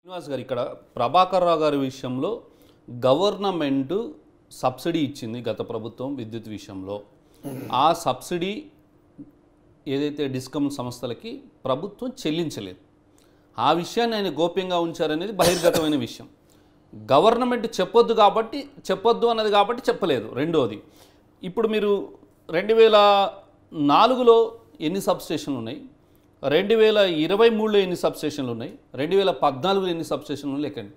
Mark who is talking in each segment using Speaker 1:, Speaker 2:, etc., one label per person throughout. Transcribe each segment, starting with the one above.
Speaker 1: శ్రీనివాస్ గారు ఇక్కడ ప్రభాకర్ రావు గారి విషయంలో గవర్నమెంట్ సబ్సిడీ ఇచ్చింది గత ప్రభుత్వం విద్యుత్ విషయంలో. ఆ సబ్సిడీ ఏదైతే డిస్కమ్ సంస్థలకి ప్రభుత్వం చెల్లించలేదు. ఆ విషయాన్ని ఆయన గోప్యంగా ఉంచారనేది బహిర్గతమైన విషయం. గవర్నమెంట్ చెప్పొద్దు అన్నది కాబట్టి చెప్పలేదు. రెండోది, ఇప్పుడు మీరు 2004లో ఎన్ని సబ్స్టేషన్లు ఉన్నాయి, 2023లో ఎన్ని సబ్స్టేషన్లు ఉన్నాయి, 2014లో ఎన్ని సబ్స్టేషన్లు ఉన్నాయి లెక్కండి.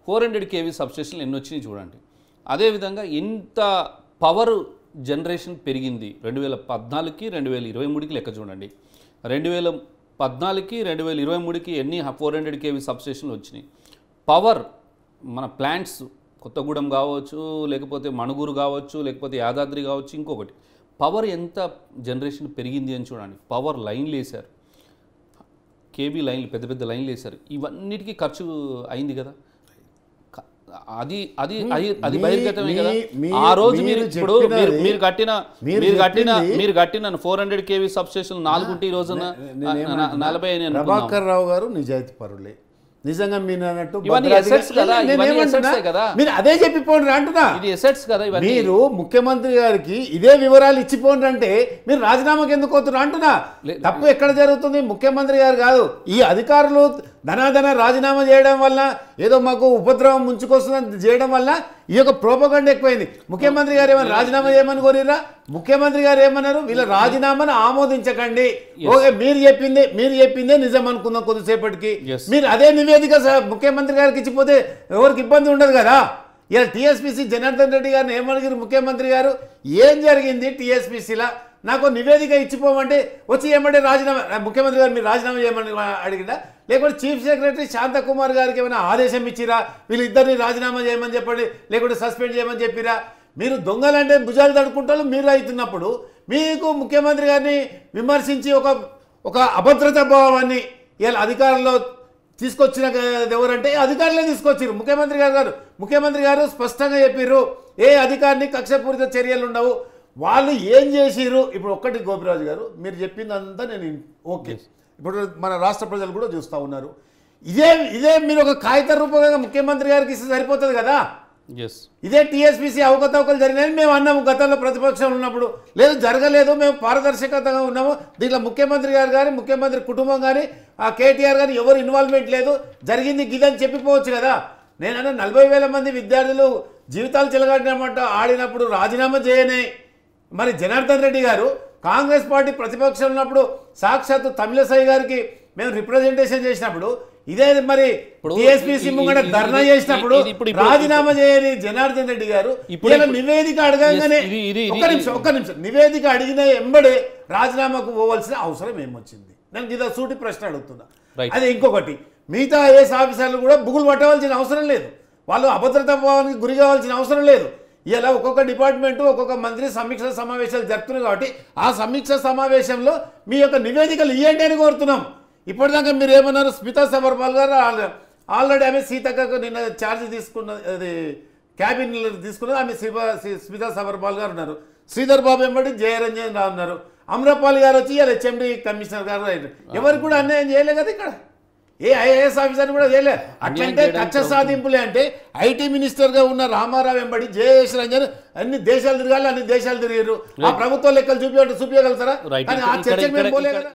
Speaker 1: 400 kV సబ్స్టేషన్లు ఎన్ని వచ్చినాయి చూడండి. అదేవిధంగా ఇంత పవర్ జనరేషన్ పెరిగింది 2014కి 2023కి లెక్క చూడండి. 2014కి 2023కి ఎన్ని 400 kV సబ్స్టేషన్లు వచ్చినాయి. పవర్ మన ప్లాంట్స్ కొత్తగూడెం కావచ్చు, లేకపోతే మణుగూరు కావచ్చు, లేకపోతే యాదాద్రి కావచ్చు, ఇంకొకటి పవర్ ఎంత జనరేషన్ పెరిగింది అని చూడండి. పవర్ లైన్లు వేశారు, కేబీ లైన్లు, పెద్ద పెద్ద లైన్లు వేశారు. ఇవన్నిటికీ ఖర్చు అయింది కదా. అది అది అది బహిర్గతమే కదా. ఆ రోజు మీరు ఇప్పుడు మీరు కట్టిన 400 kV సబ్స్టేషన్ 4 ఉంటే ఈ రోజున 40.
Speaker 2: ప్రభాకర్ రావు గారు నిజాయితీ పరులే. నిజంగా మీరు అన్నట్టు మీరు అదే చెప్పిపోండి అంటున్నా. మీరు ముఖ్యమంత్రి గారికి ఇదే వివరాలు ఇచ్చిపోండి అంటే మీరు రాజీనామాకి ఎందుకు పోతున్నారు అంటున్నా. తప్పు ఎక్కడ జరుగుతుంది? ముఖ్యమంత్రి గారు కాదు, ఈ అధికారులు ధనాధన రాజీనామా చేయడం వల్ల, ఏదో మాకు ఉపద్రవం ముంచుకొస్తుందని చేయడం వల్ల ఈ యొక్క ప్రోపగండ ఎక్కువైంది. ముఖ్యమంత్రి గారు ఏమైనా రాజీనామా చేయమని కోరిరా? ముఖ్యమంత్రి గారు ఏమన్నారు? వీళ్ళ రాజీనామాను ఆమోదించకండి. ఓకే, మీరు చెప్పిందే నిజం అనుకుందాం కొద్దిసేపటికి. మీరు అదే నివేదిక ముఖ్యమంత్రి గారికి ఇచ్చిపోతే ఎవరికి ఇబ్బంది ఉండదు కదా. ఇలా టీఎస్పీసీ జనార్దన్ రెడ్డి గారిని ఏమడిగారు ముఖ్యమంత్రి గారు? ఏం జరిగింది టీఎస్పీసీలా, నాకు నివేదిక ఇచ్చిపోమంటే వచ్చి ఏమంటే రాజీనామా, ముఖ్యమంత్రి గారు మీరు రాజీనామా చేయమని అడిగిందా? లేకపోతే చీఫ్ సెక్రటరీ శాంతకుమార్ గారికి ఏమైనా ఆదేశం ఇచ్చిరా వీళ్ళిద్దరిని రాజీనామా చేయమని చెప్పండి, లేకుంటే సస్పెండ్ చేయమని చెప్పిరా? మీరు దొంగలంటే భుజాలు తడుకుంటారు మీరు అవుతున్నప్పుడు మీకు ముఖ్యమంత్రి గారిని విమర్శించి ఒక అభద్రతా భావాన్ని ఇలా అధికారంలో తీసుకొచ్చిన ఎవరంటే అధికారులే తీసుకొచ్చారు. ముఖ్యమంత్రి గారు స్పష్టంగా చెప్పారు, ఏ అధికారిని కక్షపూరిత చర్యలు ఉండవు, వాళ్ళు ఏం చేసిరు. ఇప్పుడు ఒక్కటి గోపిరాజు గారు మీరు చెప్పిందంతా నేను ఓకే, ఇప్పుడు మన రాష్ట్ర ప్రజలు కూడా చూస్తూ ఉన్నారు. ఇదే మీరు ఒక కాగిత రూపంగా ముఖ్యమంత్రి గారికి ఇస్తే సరిపోతుంది కదా. ఇదే టీఎస్పీసీ అవకతవకలు జరిగినాయని మేము అన్నాము గతంలో ప్రతిపక్షంలో ఉన్నప్పుడు. లేదు, జరగలేదు, మేము పారదర్శకతగా ఉన్నాము, దీంట్లో ముఖ్యమంత్రి గారు కానీ ముఖ్యమంత్రి కుటుంబం కానీ ఆ కేటీఆర్ కానీ ఎవరు ఇన్వాల్వ్మెంట్ లేదు, జరిగింది గిదని చెప్పిపోవచ్చు కదా. నేనన్నా 40,000 మంది విద్యార్థులు జీవితాలు చెలగాడినమాట ఆడినప్పుడు రాజీనామా చేయనే. మరి జనార్దన్ రెడ్డి గారు కాంగ్రెస్ పార్టీ ప్రతిపక్షం ఉన్నప్పుడు సాక్షాత్తు తమిళసై గారికి మేము రిప్రజెంటేషన్ చేసినప్పుడు, ఇదే మరి టీఎస్పీసీ ముంగట ధర్నా చేసినప్పుడు రాజీనామా చేయని జనార్దన్ రెడ్డి గారు నివేదిక అడగగానే ఒక్క నిమిషం నివేదిక అడిగిన ఎంబడే రాజీనామాకు పోవాల్సిన అవసరం ఏమొచ్చింది? నేను ఇదో సూటి ప్రశ్న అడుగుతున్నా. అదే ఇంకొకటి, మిగతా ఐఏఎస్ ఆఫీసర్లు కూడా బుగులు పట్టవలసిన అవసరం లేదు, వాళ్ళు అభద్రతా భావానికి గురి కావాల్సిన అవసరం లేదు. ఇలా ఒక్కొక్క డిపార్ట్మెంటు ఒక్కొక్క మంత్రి సమీక్ష సమావేశాలు జరుపుతున్నారు కాబట్టి ఆ సమీక్ష సమావేశంలో మీ యొక్క నివేదికలు ఇవ్వండి అని కోరుతున్నాం. ఇప్పటిదాకా మీరు ఏమన్నారు? స్మితా సబర్వాల్ గారు ఆల్రెడీ ఆమె సీతక్కకు నిన్న ఛార్జ్ అది క్యాబిన్ తీసుకున్నది ఆమె స్మితా సబర్వాల్ గారు ఉన్నారు. శ్రీధర్ బాబు ఎంబడి జయరంజన్ రావు ఉన్నారు. అమ్రపాల్ గారు వచ్చి ఇలా హెచ్ఎండి కమిషనర్ గారు ఎవరికి కూడా అన్యాయం చేయలే కదా. ఇక్కడ ఏ ఐఏఎస్ ఆఫీసర్ కూడా చేయలే. అట్లంటే కక్ష సాధింపులే అంటే ఐటీ మినిస్టర్గా ఉన్న రామారావు ఎంబడి జయేష్ రంజన్ అన్ని దేశాలు తిరగాలి, అన్ని దేశాలు తిరిగారు. ఆ ప్రభుత్వ లెక్కలు చూపించగలుగుతారా? కానీ ఆ చర్చకు మేము పోలే కదా.